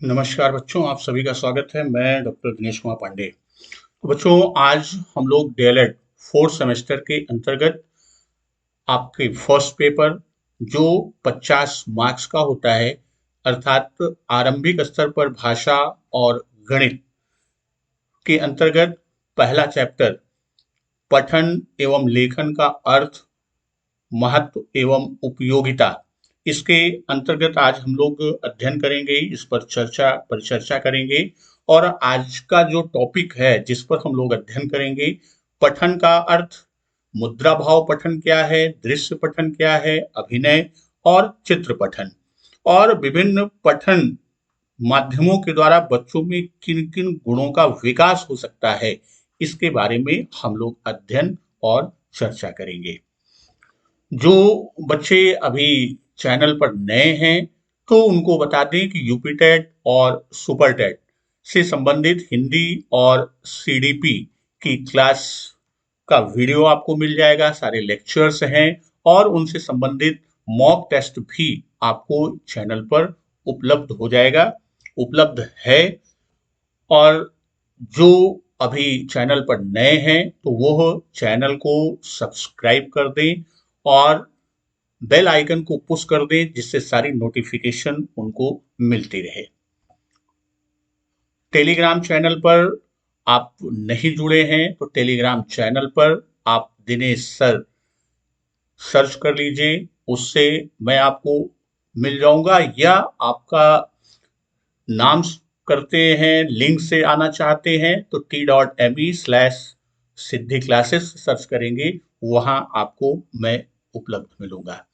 नमस्कार बच्चों, आप सभी का स्वागत है। मैं डॉक्टर दिनेश कुमार पांडे। तो बच्चों, आज हम लोग डीएलएड फोर्थ सेमेस्टर के अंतर्गत आपके फर्स्ट पेपर जो 50 मार्क्स का होता है, अर्थात आरंभिक स्तर पर भाषा और गणित के अंतर्गत पहला चैप्टर पठन एवं लेखन का अर्थ, महत्व एवं उपयोगिता, इसके अंतर्गत आज हम लोग अध्ययन करेंगे, इस पर परिचर्चा करेंगे। और आज का जो टॉपिक है जिस पर हम लोग अध्ययन करेंगे, पठन का अर्थ, मुद्रा भाव पठन क्या है, दृश्य पठन क्या है, अभिनय और चित्र पठन, और विभिन्न पठन माध्यमों के द्वारा बच्चों में किन किन गुणों का विकास हो सकता है, इसके बारे में हम लोग अध्ययन और चर्चा करेंगे। जो बच्चे अभी चैनल पर नए हैं तो उनको बता दें कि यूपी टेट और सुपर टेट से संबंधित हिंदी और सीडीपी की क्लास का वीडियो आपको मिल जाएगा, सारे लेक्चर्स हैं और उनसे संबंधित मॉक टेस्ट भी आपको चैनल पर उपलब्ध हो जाएगा, उपलब्ध है। और जो अभी चैनल पर नए हैं तो वो चैनल को सब्सक्राइब कर दें और बेल आइकन को पुश कर दें, जिससे सारी नोटिफिकेशन उनको मिलती रहे। टेलीग्राम चैनल पर आप नहीं जुड़े हैं तो टेलीग्राम चैनल पर आप दिनेश सर सर्च कर लीजिए, उससे मैं आपको मिल जाऊंगा, या आपका नाम करते हैं, लिंक से आना चाहते हैं तो t.me/सिद्धि क्लासेस सर्च करेंगे, वहां आपको मैं उपलब्ध मिलूंगा।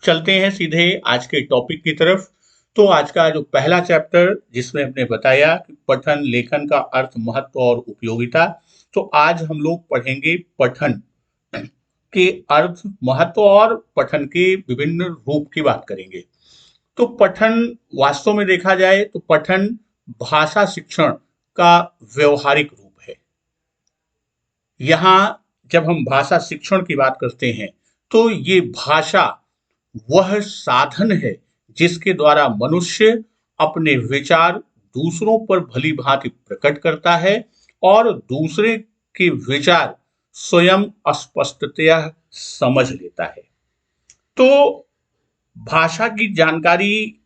चलते हैं सीधे आज के टॉपिक की तरफ। तो आज का जो पहला चैप्टर जिसमें हमने बताया कि पठन लेखन का अर्थ, महत्व और उपयोगिता, तो आज हम लोग पढ़ेंगे पठन के अर्थ, महत्व और पठन के विभिन्न रूप की बात करेंगे। तो पठन वास्तव में देखा जाए तो पठन भाषा शिक्षण का व्यवहारिक रूप है। यहाँ जब हम भाषा शिक्षण की बात करते हैं तो ये भाषा वह साधन है जिसके द्वारा मनुष्य अपने विचार दूसरों पर भली भांति प्रकट करता है और दूसरे के विचार स्वयं स्पष्टतया समझ लेता है। तो भाषा की जानकारी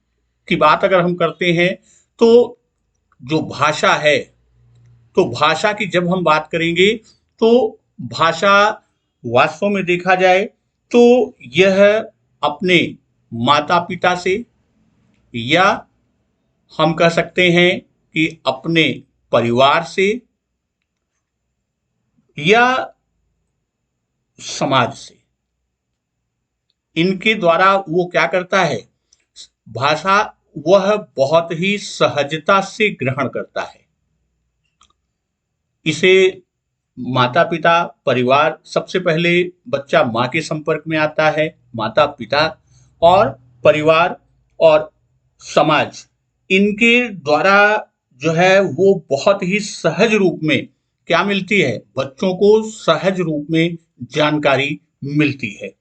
की बात अगर हम करते हैं तो जो भाषा है, तो भाषा की जब हम बात करेंगे तो भाषा वास्तव में देखा जाए तो यह अपने माता पिता से, या हम कह सकते हैं कि अपने परिवार से या समाज से, इनके द्वारा वो क्या करता है, भाषा वह बहुत ही सहजता से ग्रहण करता है। इसे माता पिता, परिवार, सबसे पहले बच्चा माँ के संपर्क में आता है, माता पिता और परिवार और समाज, इनके द्वारा जो है वो बहुत ही सहज रूप में क्या मिलती है, बच्चों को सहज रूप में जानकारी मिलती है।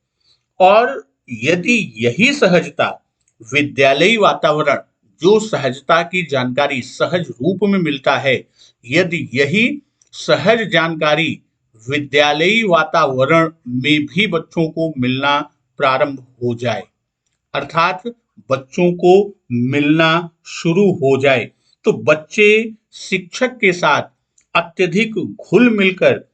और यदि यही सहजता विद्यालयी वातावरण, जो सहजता की जानकारी सहज रूप में मिलता है, यदि यही सहज जानकारी विद्यालयी वातावरण में भी बच्चों को मिलना प्रारंभ हो जाए, अर्थात बच्चों को मिलना शुरू हो जाए, तो बच्चे शिक्षक के साथ अत्यधिक घुल मिलकर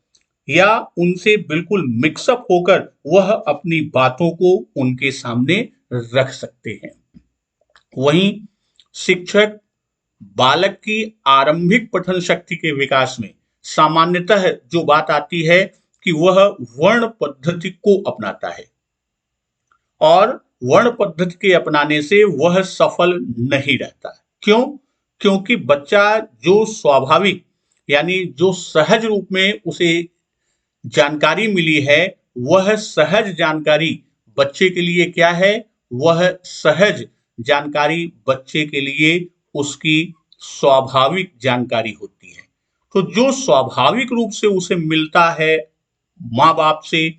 या उनसे बिल्कुल मिक्सअप होकर वह अपनी बातों को उनके सामने रख सकते हैं। वहीं शिक्षक बालक की आरंभिक पठन शक्ति के विकास में सामान्यतः जो बात आती है कि वह वर्ण पद्धति को अपनाता है, और वर्ण पद्धति के अपनाने से वह सफल नहीं रहता। क्यों? क्योंकि बच्चा जो स्वाभाविक यानी जो सहज रूप में उसे जानकारी मिली है, वह सहज जानकारी बच्चे के लिए क्या है, वह सहज जानकारी बच्चे के लिए उसकी स्वाभाविक जानकारी होती है। तो जो स्वाभाविक रूप से उसे मिलता है माँ बाप से,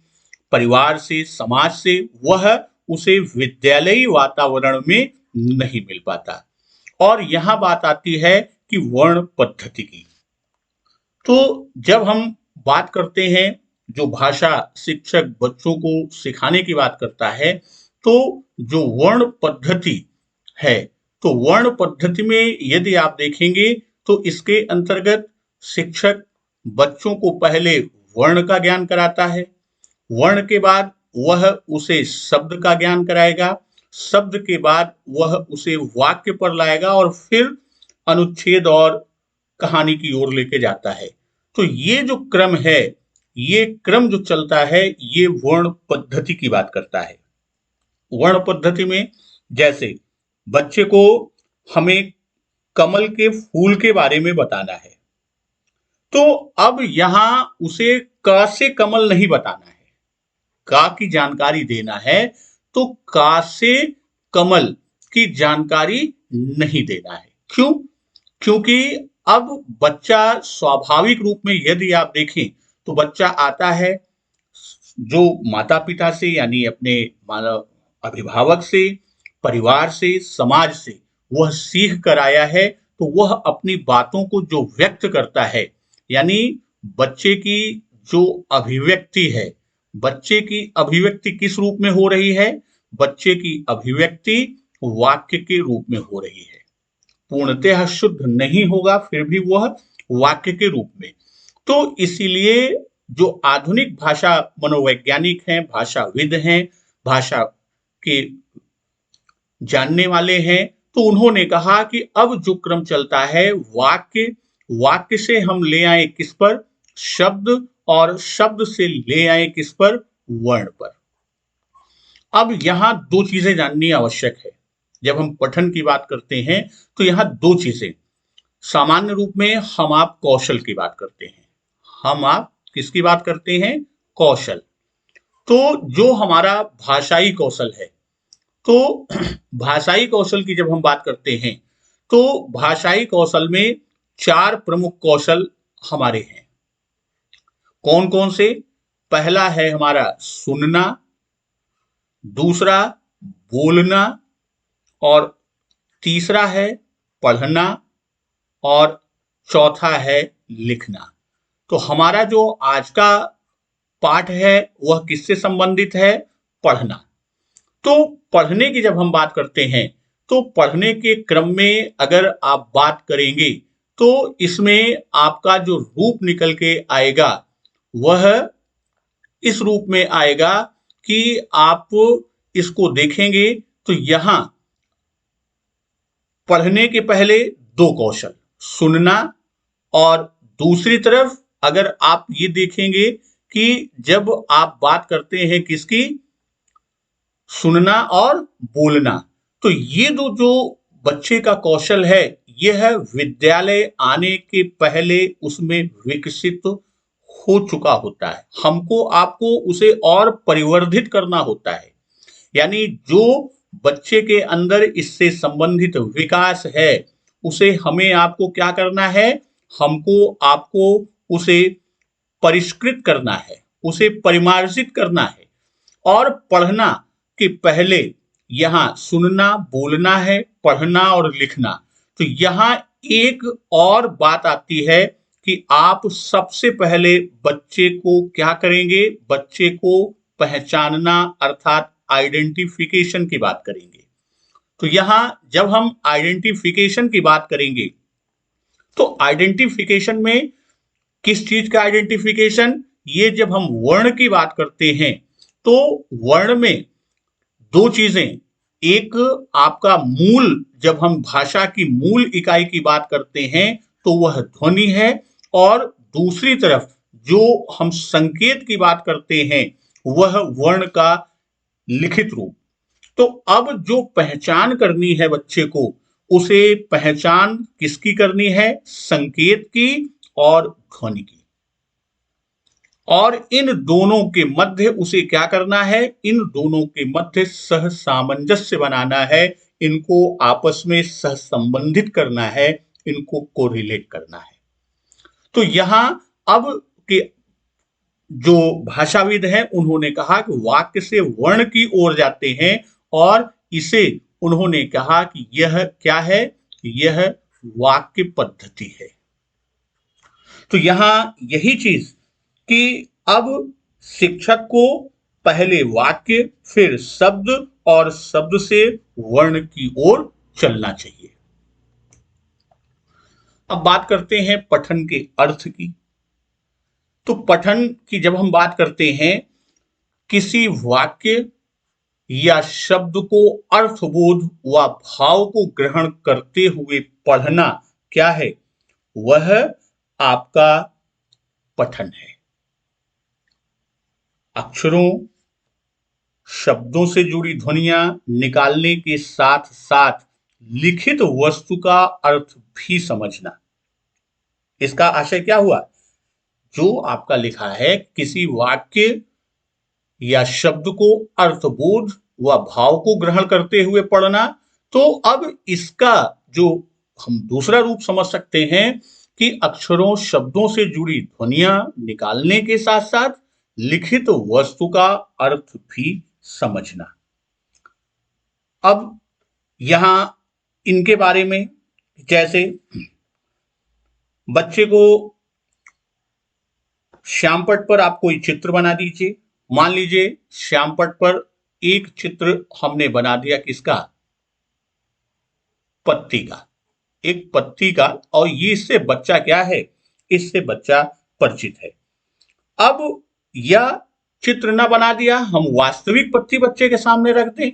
परिवार से, समाज से, वह उसे विद्यालयी वातावरण में नहीं मिल पाता। और यहां बात आती है कि वर्ण पद्धति की। तो जब हम बात करते हैं, जो भाषा शिक्षक बच्चों को सिखाने की बात करता है, तो जो वर्ण पद्धति है, तो वर्ण पद्धति में यदि आप देखेंगे तो इसके अंतर्गत शिक्षक बच्चों को पहले वर्ण का ज्ञान कराता है, वर्ण के बाद वह उसे शब्द का ज्ञान कराएगा, शब्द के बाद वह उसे वाक्य पर लाएगा और फिर अनुच्छेद और कहानी की ओर लेके जाता है। तो ये जो क्रम है, ये क्रम जो चलता है, ये वर्ण पद्धति की बात करता है। वर्ण पद्धति में जैसे बच्चे को हमें कमल के फूल के बारे में बताना है, तो अब यहां उसे क से कमल नहीं बताना है, का की जानकारी देना है, तो का से कमल की जानकारी नहीं देना है। क्यों? क्योंकि अब बच्चा स्वाभाविक रूप में यदि आप देखें तो बच्चा आता है जो माता पिता से, यानी अपने मानव अभिभावक से, परिवार से, समाज से वह सीख कर आया है, तो वह अपनी बातों को जो व्यक्त करता है, यानी बच्चे की जो अभिव्यक्ति है, बच्चे की अभिव्यक्ति किस रूप में हो रही है? बच्चे की अभिव्यक्ति वाक्य के रूप में हो रही है। पूर्णतः शुद्ध नहीं होगा, फिर भी वह वाक्य के रूप में। तो इसीलिए जो आधुनिक भाषा मनोवैज्ञानिक हैं, भाषाविद हैं, भाषा के जानने वाले हैं, तो उन्होंने कहा कि अब जो क्रम चलता है, वाक्य से हम ले आए किस पर? शब्द, और शब्द से ले आए किस पर? वर्ण पर। अब यहां दो चीजें जाननी आवश्यक है। जब हम पठन की बात करते हैं तो यहां दो चीजें, सामान्य रूप में हम आप कौशल की बात करते हैं। हम आप किसकी बात करते हैं? कौशल। तो जो हमारा भाषाई कौशल है, तो भाषाई कौशल की जब हम बात करते हैं, तो भाषाई कौशल में चार प्रमुख कौशल हमारे हैं। कौन कौन से? पहला है हमारा सुनना, दूसरा बोलना, और तीसरा है पढ़ना, और चौथा है लिखना। तो हमारा जो आज का पाठ है वह किससे संबंधित है? पढ़ना। तो पढ़ने की जब हम बात करते हैं, तो पढ़ने के क्रम में अगर आप बात करेंगे तो इसमें आपका जो रूप निकल के आएगा वह इस रूप में आएगा कि आप इसको देखेंगे तो यहां पढ़ने के पहले दो कौशल, सुनना, और दूसरी तरफ अगर आप ये देखेंगे कि जब आप बात करते हैं किसकी? सुनना और बोलना, तो ये दो जो बच्चे का कौशल है, यह विद्यालय आने के पहले उसमें विकसित हो चुका होता है। हमको आपको उसे और परिवर्धित करना होता है, यानी जो बच्चे के अंदर इससे संबंधित विकास है, उसे हमें आपको क्या करना है? हमको आपको उसे परिष्कृत करना है, उसे परिमार्जित करना है। और पढ़ना के पहले यहां सुनना, बोलना है, पढ़ना और लिखना। तो यहां एक और बात आती है कि आप सबसे पहले बच्चे को क्या करेंगे? बच्चे को पहचानना, अर्थात आइडेंटिफिकेशन की बात करेंगे। तो यहां जब हम आइडेंटिफिकेशन की बात करेंगे, तो आइडेंटिफिकेशन में किस चीज का आइडेंटिफिकेशन? ये जब हम वर्ण की बात करते हैं, तो वर्ण में दो चीजें, एक आपका मूल, जब हम भाषा की मूल इकाई की बात करते हैं तो वह ध्वनि है, और दूसरी तरफ जो हम संकेत की बात करते हैं वह वर्ण का लिखित रूप। तो अब जो पहचान करनी है बच्चे को, उसे पहचान किसकी करनी है? संकेत की और ध्वनि की। और इन दोनों के मध्य उसे क्या करना है? इन दोनों के मध्य सह सामंजस्य बनाना है, इनको आपस में सह संबंधित करना है, इनको कोरिलेट करना है। तो यहां अब के जो भाषाविद हैं उन्होंने कहा कि वाक्य से वर्ण की ओर जाते हैं, और इसे उन्होंने कहा कि यह क्या है? यह वाक्य पद्धति है। तो यहां यही चीज कि अब शिक्षक को पहले वाक्य, फिर शब्द और शब्द से वर्ण की ओर चलना चाहिए। अब बात करते हैं पठन के अर्थ की। तो पठन की जब हम बात करते हैं, किसी वाक्य या शब्द को अर्थबोध व भाव को ग्रहण करते हुए पढ़ना क्या है? वह आपका पठन है। अक्षरों, शब्दों से जुड़ी ध्वनियां निकालने के साथ साथ लिखित वस्तु का अर्थ भी समझना। इसका आशय क्या हुआ? जो आपका लिखा है, किसी वाक्य या शब्द को अर्थबोध व भाव को ग्रहण करते हुए पढ़ना, तो अब इसका जो हम दूसरा रूप समझ सकते हैं कि अक्षरों, शब्दों से जुड़ी ध्वनियां निकालने के साथ साथ लिखित वस्तु का अर्थ भी समझना। अब यहां इनके बारे में, जैसे बच्चे को श्यामपट पर आप कोई चित्र बना दीजिए। मान लीजिए श्यामपट पर एक चित्र हमने बना दिया, किसका? पत्ती का, एक पत्ती का, और ये इससे बच्चा क्या है? इससे बच्चा परिचित है। अब यह चित्र ना बना दिया, हम वास्तविक पत्ती बच्चे के सामने रख दें।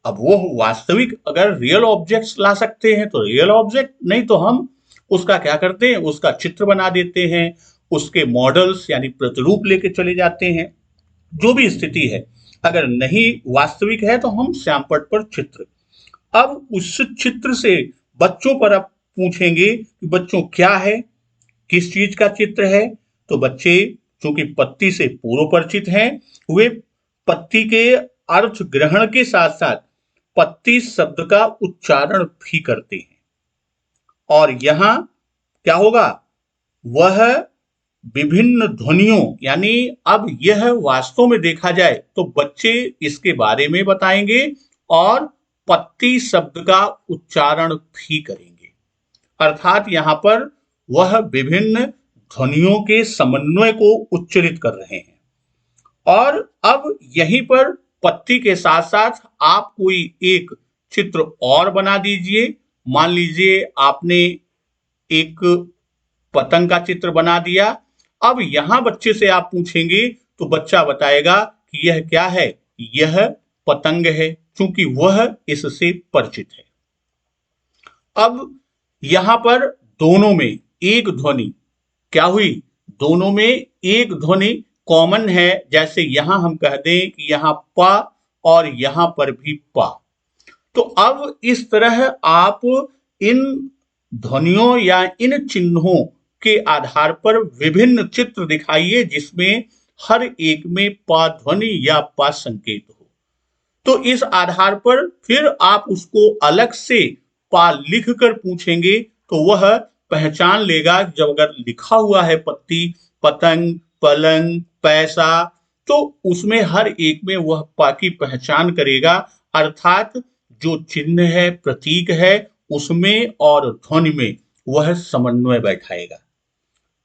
अब वो वास्तविक अगर रियल ऑब्जेक्ट्स ला सकते हैं तो रियल ऑब्जेक्ट, नहीं तो हम उसका क्या करते हैं? उसका चित्र बना देते हैं, उसके मॉडल्स यानी प्रतिरूप लेके चले जाते हैं। जो भी स्थिति है, अगर नहीं वास्तविक है तो हम श्यामपट पर चित्र। अब उस चित्र से बच्चों पर आप पूछेंगे कि बच्चों क्या है, किस चीज का चित्र है? तो बच्चे चूंकि पत्ती से पूर्व परिचित हैं, वे पत्ती के अर्थ ग्रहण के साथ साथ पत्ती शब्द का उच्चारण भी करते हैं। और यहां क्या होगा? वह विभिन्न ध्वनियों, यानी अब यह वास्तव में देखा जाए तो बच्चे इसके बारे में बताएंगे और पत्ती शब्द का उच्चारण भी करेंगे। अर्थात यहां पर वह विभिन्न ध्वनियों के समन्वय को उच्चरित कर रहे हैं। और अब यहीं पर पत्ती के साथ साथ आप कोई एक चित्र और बना दीजिए। मान लीजिए आपने एक पतंग का चित्र बना दिया। अब यहां बच्चे से आप पूछेंगे तो बच्चा बताएगा कि यह क्या है? यह पतंग है, क्योंकि वह इससे परिचित है। अब यहां पर दोनों में एक ध्वनि क्या हुई? दोनों में एक ध्वनि कॉमन है। जैसे यहां हम कह दें कि यहां पा और यहां पर भी पा। तो अब इस तरह आप इन ध्वनियों या इन चिन्हों के आधार पर विभिन्न चित्र दिखाइए जिसमें हर एक में पा ध्वनि या पा संकेत हो। तो इस आधार पर फिर आप उसको अलग से पा लिख कर पूछेंगे तो वह पहचान लेगा। जब अगर लिखा हुआ है पत्ती, पतंग, पलंग, पैसा, तो उसमें हर एक में वह पा की पहचान करेगा। अर्थात जो चिन्ह है, प्रतीक है, उसमें और ध्वनि में वह समन्वय बैठाएगा।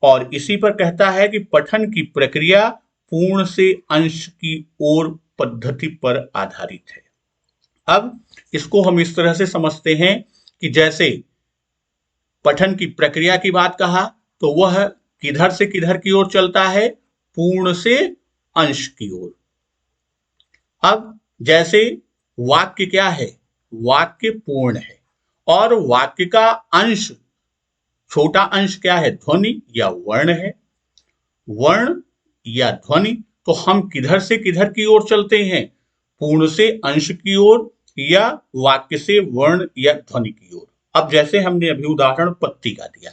और इसी पर कहता है कि पठन की प्रक्रिया पूर्ण से अंश की ओर पद्धति पर आधारित है। अब इसको हम इस तरह से समझते हैं कि जैसे पठन की प्रक्रिया की बात कहा तो वह किधर से किधर की ओर चलता है? पूर्ण से अंश की ओर। अब जैसे वाक्य क्या है? वाक्य पूर्ण है और वाक्य का अंश, छोटा अंश क्या है? ध्वनि या वर्ण है। वर्ण या ध्वनि, तो हम किधर से किधर की ओर चलते हैं? पूर्ण से अंश की ओर या वाक्य से वर्ण या ध्वनि की ओर। अब जैसे हमने अभी उदाहरण पत्ती का दिया,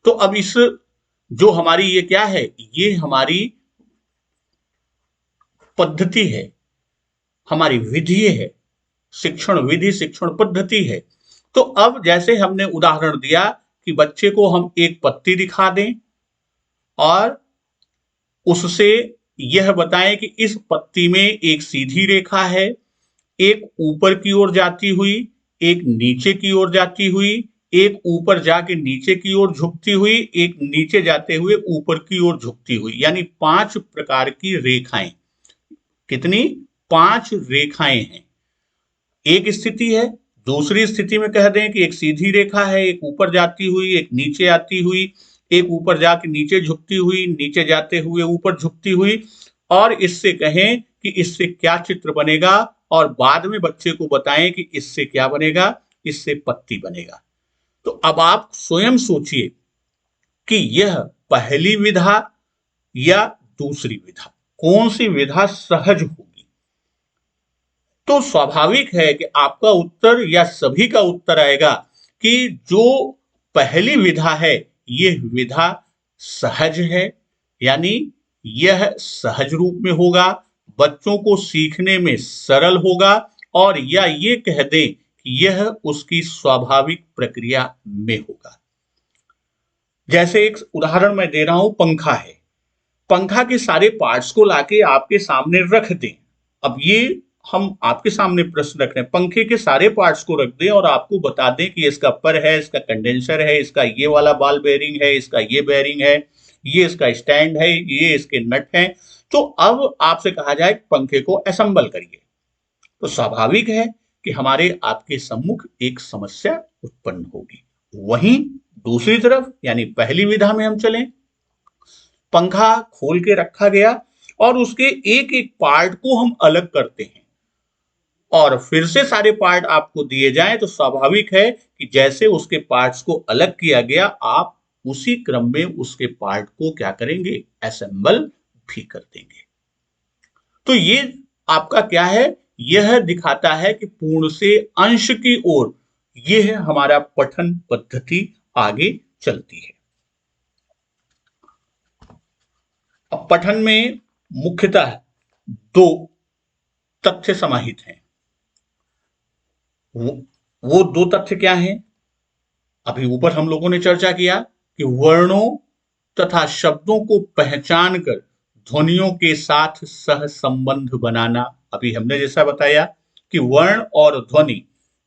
तो अब इस जो हमारी ये क्या है? ये हमारी पद्धति है, हमारी विधि है, शिक्षण विधि, शिक्षण पद्धति है। तो अब जैसे हमने उदाहरण दिया कि बच्चे को हम एक पत्ती दिखा दें और उससे यह बताएं कि इस पत्ती में एक सीधी रेखा है, एक ऊपर की ओर जाती हुई, एक नीचे की ओर जाती हुई, एक ऊपर जाके नीचे की ओर झुकती हुई, एक नीचे जाते हुए ऊपर की ओर झुकती हुई, यानी 5 प्रकार की रेखाएं। कितनी? 5 रेखाएं हैं। एक स्थिति है। दूसरी स्थिति में कह दें कि एक सीधी रेखा है, एक ऊपर जाती हुई, एक नीचे आती हुई, एक ऊपर जाके नीचे झुकती हुई, नीचे जाते हुए ऊपर झुकती हुई। और इससे कहें कि इससे क्या चित्र बनेगा, और बाद में बच्चे को बताएं कि इससे क्या बनेगा, इससे पत्ती बनेगा। तो अब आप स्वयं सोचिए कि यह पहली विधा या दूसरी विधा, कौन सी विधा सहज होगी। तो स्वाभाविक है कि आपका उत्तर या सभी का उत्तर आएगा कि जो पहली विधा है यह विधा सहज है, यानी यह सहज रूप में होगा, बच्चों को सीखने में सरल होगा, और या ये कह दें कि यह उसकी स्वाभाविक प्रक्रिया में होगा। जैसे एक उदाहरण मैं दे रहा हूं, पंखा है। पंखा के सारे पार्ट्स को लाके आपके सामने रख दें। अब ये हम आपके सामने प्रश्न रख रहे हैं, पंखे के सारे पार्ट्स को रख दें और आपको बता दें कि इसका पर है, इसका कंडेंसर है, इसका ये वाला बॉल बेयरिंग है, इसका ये बेयरिंग है, ये इसका स्टैंड है, ये इसके नट हैं। तो अब आपसे कहा जाए पंखे को असेंबल करिए, तो स्वाभाविक है कि हमारे आपके सम्मुख एक समस्या उत्पन्न होगी। वहीं दूसरी तरफ यानी पहली विधा में हम चलें, पंखा खोल के रखा गया और उसके एक एक पार्ट को हम अलग करते हैं और फिर से सारे पार्ट आपको दिए जाएं, तो स्वाभाविक है कि जैसे उसके पार्ट्स को अलग किया गया, आप उसी क्रम में उसके पार्ट को क्या करेंगे, असेंबल भी कर देंगे। तो ये आपका क्या है, यह दिखाता है कि पूर्ण से अंश की ओर यह हमारा पठन पद्धति आगे चलती है। अब पठन में मुख्यतः 2 तथ्य समाहित हैं। वो 2 तथ्य क्या हैं? अभी ऊपर हम लोगों ने चर्चा किया कि वर्णों तथा शब्दों को पहचान कर ध्वनियों के साथ सह संबंध बनाना। अभी हमने जैसा बताया कि वर्ण और ध्वनि,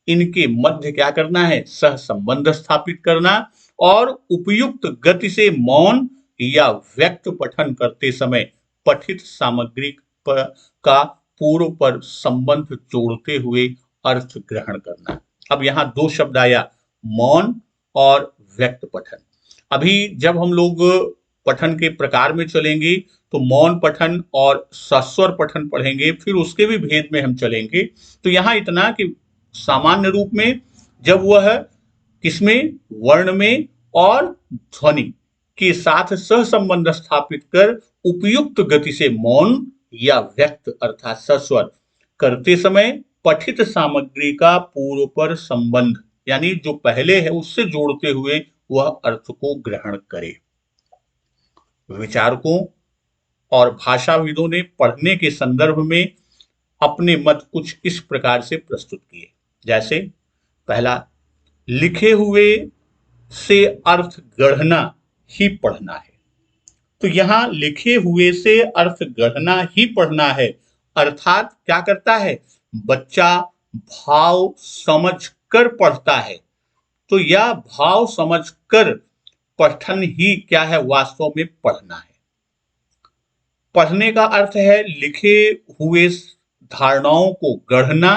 इनके मध्य क्या करना है, सह संबंध स्थापित करना, और उपयुक्त गति से मौन या व्यक्त पठन करते समय पठित सामग्री का पूर्व पर संबंध जोड़ते हुए अर्थ ग्रहण करना। अब यहां 2 शब्द आया, मौन और व्यक्त पठन। अभी जब हम लोग पठन के प्रकार में चलेंगे तो मौन पठन और सस्वर पठन पढ़ेंगे, फिर उसके भी भेद में हम चलेंगे। तो यहां इतना कि सामान्य रूप में जब वह किसमें, वर्ण में और ध्वनि के साथ सह संबंध स्थापित कर उपयुक्त गति से मौन या व्यक्त अर्थात सस्वर करते समय पठित सामग्री का पूर्व पर संबंध, यानी जो पहले है उससे जोड़ते हुए वह अर्थ को ग्रहण करे। विचारकों और भाषाविदों ने पढ़ने के संदर्भ में अपने मत कुछ इस प्रकार से प्रस्तुत किए। जैसे पहला, लिखे हुए से अर्थ गढ़ना ही पढ़ना है। तो यहां लिखे हुए से अर्थ गढ़ना ही पढ़ना है, अर्थात क्या करता है, बच्चा भाव समझ कर पढ़ता है। तो यह भाव समझ कर पठन ही क्या है, वास्तव में पढ़ना है। पढ़ने का अर्थ है लिखे हुए धारणाओं को गढ़ना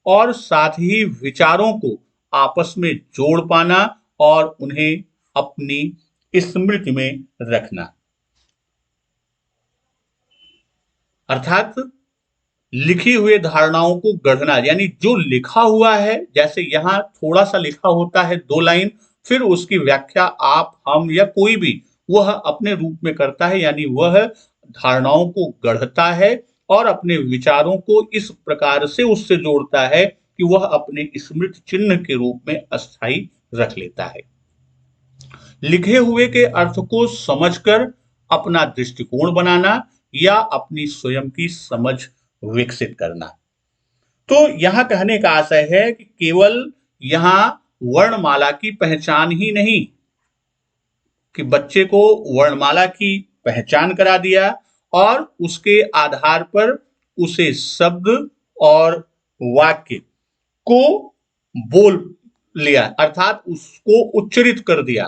और साथ ही विचारों को आपस में जोड़ पाना और उन्हें अपनी स्मृति में रखना। अर्थात लिखी हुए धारणाओं को गढ़ना, यानी जो लिखा हुआ है, जैसे यहां थोड़ा सा लिखा होता है 2 लाइन, फिर उसकी व्याख्या आप, हम या कोई भी वह अपने रूप में करता है, यानी वह धारणाओं को गढ़ता है और अपने विचारों को इस प्रकार से उससे जोड़ता है कि वह अपने स्मृति चिन्ह के रूप में अस्थायी रख लेता है। लिखे हुए के अर्थ को समझकर अपना दृष्टिकोण बनाना या अपनी स्वयं की समझ विकसित करना। तो यहां कहने का आशय है कि केवल यहां वर्णमाला की पहचान ही नहीं, कि बच्चे को वर्णमाला की पहचान करा दिया और उसके आधार पर उसे शब्द और वाक्य को बोल लिया, अर्थात उसको उच्चरित कर दिया,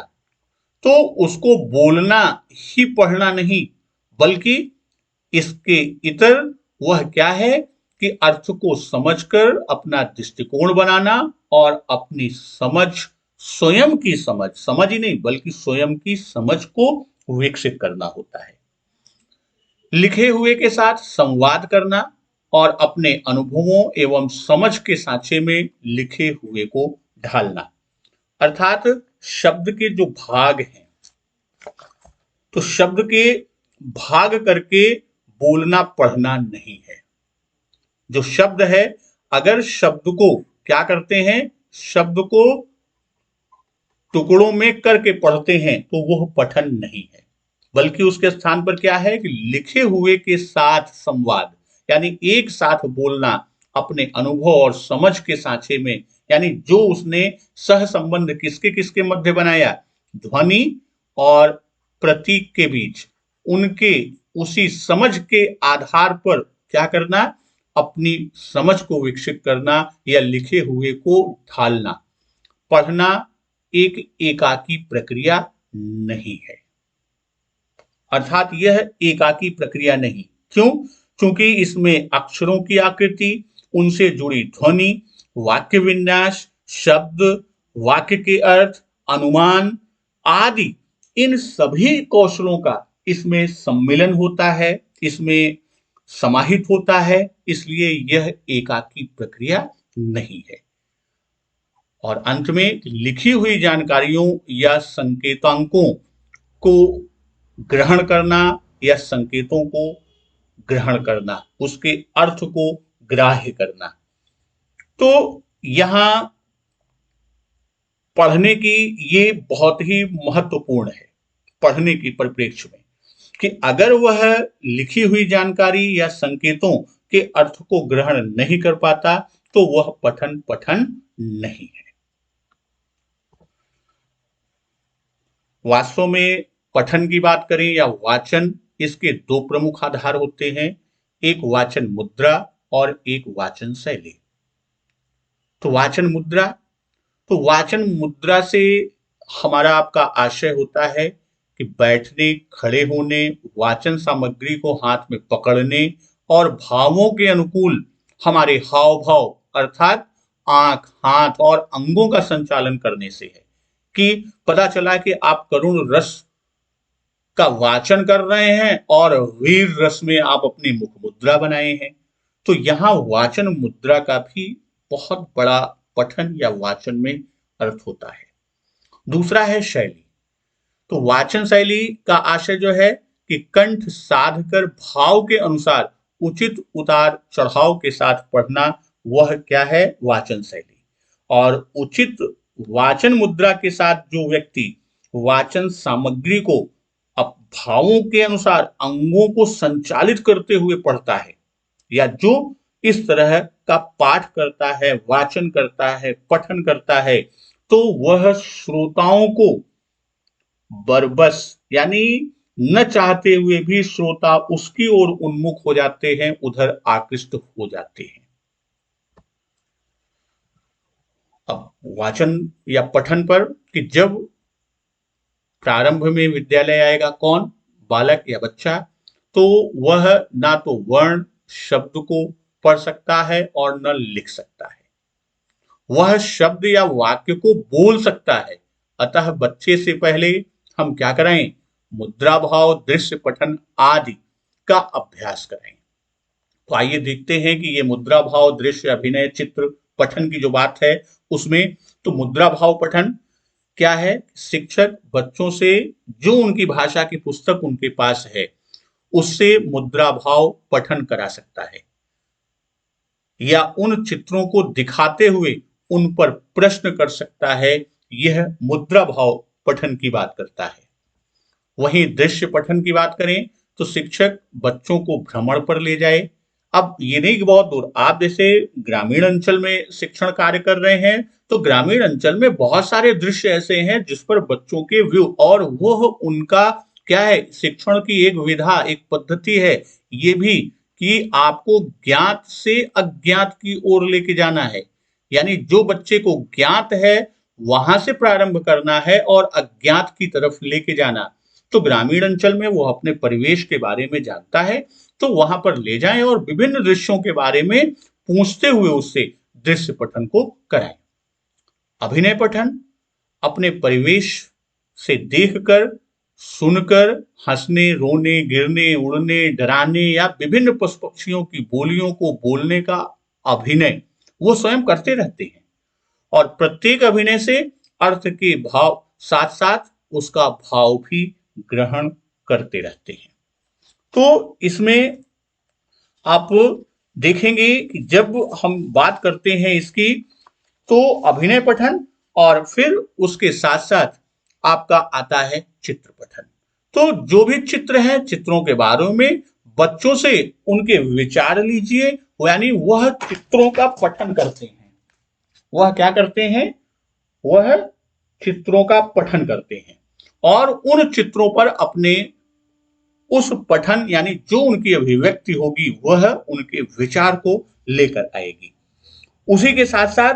तो उसको बोलना ही पढ़ना नहीं, बल्कि इसके इतर वह क्या है कि अर्थ को समझकर अपना दृष्टिकोण बनाना और अपनी समझ, स्वयं की समझ, समझ ही नहीं बल्कि स्वयं की समझ को विकसित करना होता है। लिखे हुए के साथ संवाद करना और अपने अनुभवों एवं समझ के सांचे में लिखे हुए को ढालना, अर्थात शब्द के जो भाग हैं, तो शब्द के भाग करके बोलना पढ़ना नहीं है। जो शब्द है, अगर शब्द को क्या करते हैं, शब्द को टुकड़ों में करके पढ़ते हैं तो वह पठन नहीं है, बल्कि उसके स्थान पर क्या है कि लिखे हुए के साथ संवाद, यानी एक साथ बोलना अपने अनुभव और समझ के सांचे में, यानी जो उसने सह संबंध किसके किसके मध्य बनाया, ध्वनि और प्रतीक के बीच, उनके उसी समझ के आधार पर क्या करना, अपनी समझ को विकसित करना या लिखे हुए को ढालना। पढ़ना एक एकाकी प्रक्रिया नहीं है, अर्थात यह एकाकी प्रक्रिया नहीं। क्यों? क्योंकि इसमें अक्षरों की आकृति, उनसे जुड़ी ध्वनि, वाक्य विन्यास, शब्द, वाक्य के अर्थ, अनुमान आदि, इन सभी कौशलों का इसमें सम्मिलन होता है, इसमें समाहित होता है, इसलिए यह एकाकी प्रक्रिया नहीं है। और अंत में लिखी हुई जानकारियों या संकेतांकों को ग्रहण करना या संकेतों को ग्रहण करना, उसके अर्थ को ग्राह्य करना। तो यहां पढ़ने की ये बहुत ही महत्वपूर्ण है, पढ़ने की परिप्रेक्ष्य में, कि अगर वह लिखी हुई जानकारी या संकेतों के अर्थ को ग्रहण नहीं कर पाता तो वह पठन पठन नहीं है। वास्तव में पठन की बात करें या वाचन, इसके दो प्रमुख आधार होते हैं, एक वाचन मुद्रा और एक वाचन शैली। तो वाचन मुद्रा, तो वाचन मुद्रा से हमारा आपका आशय होता है कि बैठने, खड़े होने, वाचन सामग्री को हाथ में पकड़ने और भावों के अनुकूल हमारे हाव भाव, अर्थात आंख, हाथ और अंगों का संचालन करने से है। कि पता चला कि आप करुण रस का वाचन कर रहे हैं और वीर रस में आप अपनी मुख मुद्रा बनाए हैं। तो यहां वाचन मुद्रा का भी बहुत बड़ा पठन या वाचन में अर्थ होता है। दूसरा है शैली। तो वाचन शैली का आशय जो है कि कंठ साध कर भाव के अनुसार उचित उतार चढ़ाव के साथ पढ़ना, वह क्या है, वाचन शैली। और उचित वाचन मुद्रा के साथ जो व्यक्ति वाचन सामग्री को अब भावों के अनुसार अंगों को संचालित करते हुए पढ़ता है, या जो इस तरह का पाठ करता है, वाचन करता है, पठन करता है, तो वह श्रोताओं को बरबस, यानी न चाहते हुए भी श्रोता उसकी ओर उन्मुख हो जाते हैं, उधर आकृष्ट हो जाते हैं। अब वाचन या पठन पर कि जब प्रारंभ में विद्यालय आएगा कौन, बालक या बच्चा, तो वह ना तो वर्ण शब्द को पढ़ सकता है और न लिख सकता है, वह शब्द या वाक्य को बोल सकता है। अतः बच्चे से पहले हम क्या कराएं, मुद्रा भाव, दृश्य पठन आदि का अभ्यास कराएं। तो आइए देखते हैं कि ये मुद्रा भाव, दृश्य, अभिनय, चित्र पठन की जो बात है उसमें, तो मुद्रा भाव पठन क्या है, शिक्षक बच्चों से जो उनकी भाषा की पुस्तक उनके पास है उससे मुद्रा भाव पठन करा सकता है, या उन चित्रों को दिखाते हुए उन पर प्रश्न कर सकता है। यह मुद्रा भाव पठन की बात करता है। वहीं दृश्य पठन की बात करें तो शिक्षक बच्चों को भ्रमण पर ले जाए। अब ये नहीं कि बहुत दूर, आप जैसे ग्रामीण अंचल में शिक्षण कार्य कर रहे हैं तो ग्रामीण अंचल में बहुत सारे दृश्य ऐसे हैं जिस पर बच्चों के व्यू, और वह उनका क्या है, शिक्षण की एक विधा, एक पद्धति है ये भी, कि आपको ज्ञात से अज्ञात की ओर लेके जाना है। यानी जो बच्चे को ज्ञात है वहां से प्रारंभ करना है और अज्ञात की तरफ लेके जाना। तो ग्रामीण अंचल में वो अपने परिवेश के बारे में जानता है, तो वहां पर ले जाएं और विभिन्न दृश्यों के बारे में पूछते हुए उससे दृश्य पठन को कराएं। अभिनय पठन अपने परिवेश से देखकर, सुनकर, हंसने, रोने, गिरने, उड़ने, डराने या विभिन्न पशु पक्षियों की बोलियों को बोलने का अभिनय वो स्वयं करते रहते हैं और प्रत्येक अभिनय से अर्थ के भाव साथ साथ उसका भाव भी ग्रहण करते रहते हैं। तो इसमें आप देखेंगे कि जब हम बात करते हैं इसकी, तो अभिनय पठन और फिर उसके साथ साथ आपका आता है चित्र पठन। तो जो भी चित्र है, चित्रों के बारे में बच्चों से उनके विचार लीजिए, यानी वह चित्रों का पठन करते हैं। वह क्या करते हैं? वह चित्रों का पठन करते हैं और उन चित्रों पर अपने उस पठन यानी जो उनकी अभिव्यक्ति होगी वह उनके विचार को लेकर आएगी। उसी के साथ साथ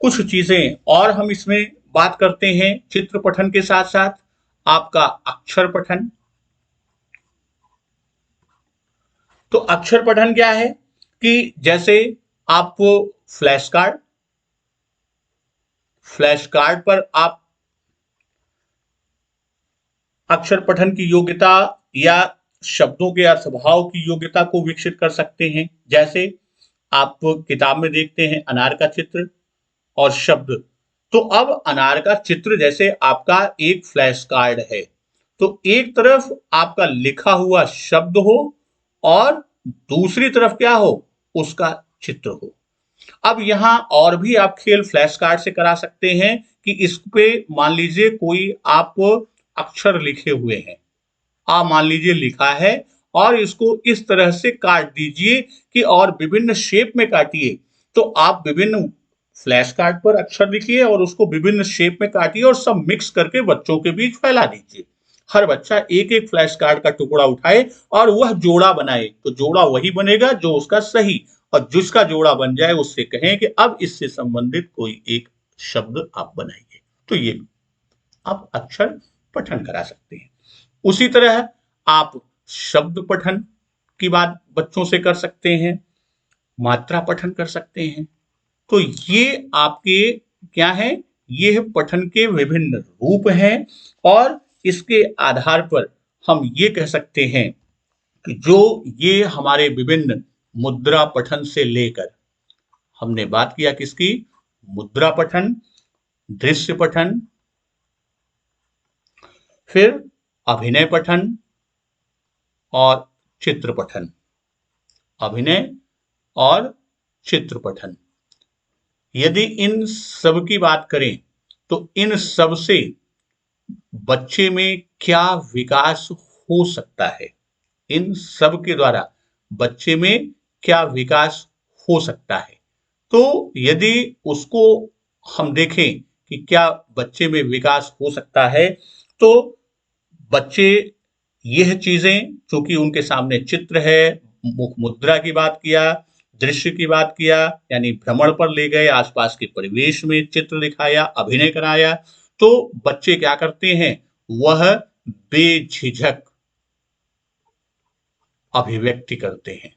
कुछ चीजें और हम इसमें बात करते हैं चित्र पठन के साथ साथ आपका अक्षर पठन। तो अक्षर पठन क्या है कि जैसे आप फ्लैश कार्ड पर आप अक्षर पठन की योग्यता या शब्दों के अर्थभाव की योग्यता को विकसित कर सकते हैं। जैसे आप किताब में देखते हैं अनार का चित्र और शब्द। तो अब अनार का चित्र जैसे आपका एक फ्लैश कार्ड है, तो एक तरफ आपका लिखा हुआ शब्द हो और दूसरी तरफ क्या हो? उसका चित्र हो। अब यहां और भी आप खेल फ्लैश कार्ड से करा सकते हैं कि इस पे मान लीजिए कोई आप अक्षर लिखे हुए हैं, आप मान लीजिए लिखा है और इसको इस तरह से काट दीजिए कि और विभिन्न शेप में काटिए। तो आप विभिन्न फ्लैश कार्ड पर अक्षर लिखिए और उसको विभिन्न शेप में काटिए और सब मिक्स करके बच्चों के बीच फैला दीजिए। हर बच्चा एक एक फ्लैश कार्ड का टुकड़ा उठाए और वह जोड़ा बनाए, तो जोड़ा वही बनेगा जो उसका सही, और जिसका जोड़ा बन जाए उससे कहें कि अब इससे संबंधित कोई एक शब्द आप बनाइए। तो ये आप अक्षर पठन करा सकते हैं। उसी तरह आप शब्द पठन की बात बच्चों से कर सकते हैं, मात्रा पठन कर सकते हैं। तो ये आपके क्या है? ये पठन के विभिन्न रूप हैं और इसके आधार पर हम ये कह सकते हैं कि जो ये हमारे विभिन्न मुद्रा पठन से लेकर हमने बात किया किसकी? मुद्रा पठन, दृश्य पठन, फिर अभिनय पठन और चित्र पठन। अभिनय और चित्र पठन, यदि इन सब की बात करें तो इन सब से बच्चे में क्या विकास हो सकता है? इन सब के द्वारा बच्चे में क्या विकास हो सकता है? तो यदि उसको हम देखें कि क्या बच्चे में विकास हो सकता है, तो बच्चे यह चीजें चूंकि उनके सामने चित्र है, मुख मुद्रा की बात किया, दृश्य की बात किया, यानी भ्रमण पर ले गए, आसपास के परिवेश में चित्र दिखाया, अभिनय कराया, तो बच्चे क्या करते हैं? वह बेझिझक अभिव्यक्ति करते हैं।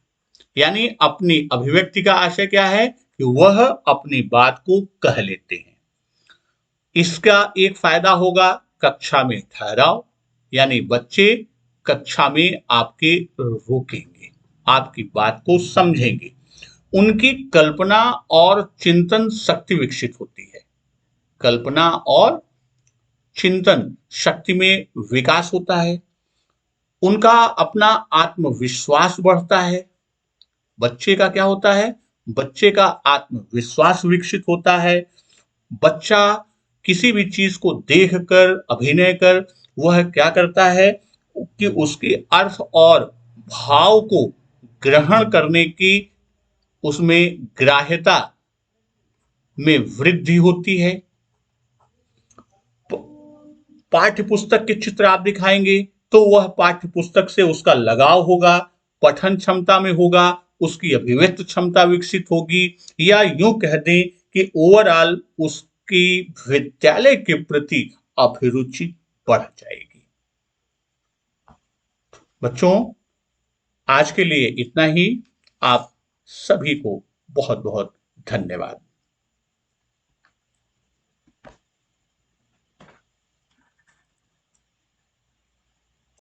यानी अपनी अभिव्यक्ति का आशय क्या है कि वह अपनी बात को कह लेते हैं। इसका एक फायदा होगा कक्षा में ठहराव, यानी बच्चे कक्षा में आपके रुकेंगे, आपकी बात को समझेंगे, उनकी कल्पना और चिंतन शक्ति विकसित होती है। कल्पना और चिंतन शक्ति में विकास होता है, उनका अपना आत्मविश्वास बढ़ता है। बच्चे का क्या होता है? बच्चे का आत्मविश्वास विकसित होता है। बच्चा किसी भी चीज को देखकर, अभिनय कर वह क्या करता है कि उसके अर्थ और भाव को ग्रहण करने की उसमें ग्राह्यता में वृद्धि होती है। पाठ्य पुस्तक के चित्र आप दिखाएंगे तो वह पाठ्य पुस्तक से उसका लगाव होगा, पठन क्षमता में होगा, उसकी अभिव्यक्त क्षमता विकसित होगी, या यूं कह दें कि ओवरऑल उसकी विद्यालय के प्रति अभिरुचि बढ़ जाएगी। बच्चों, आज के लिए इतना ही। आप सभी को बहुत बहुत धन्यवाद।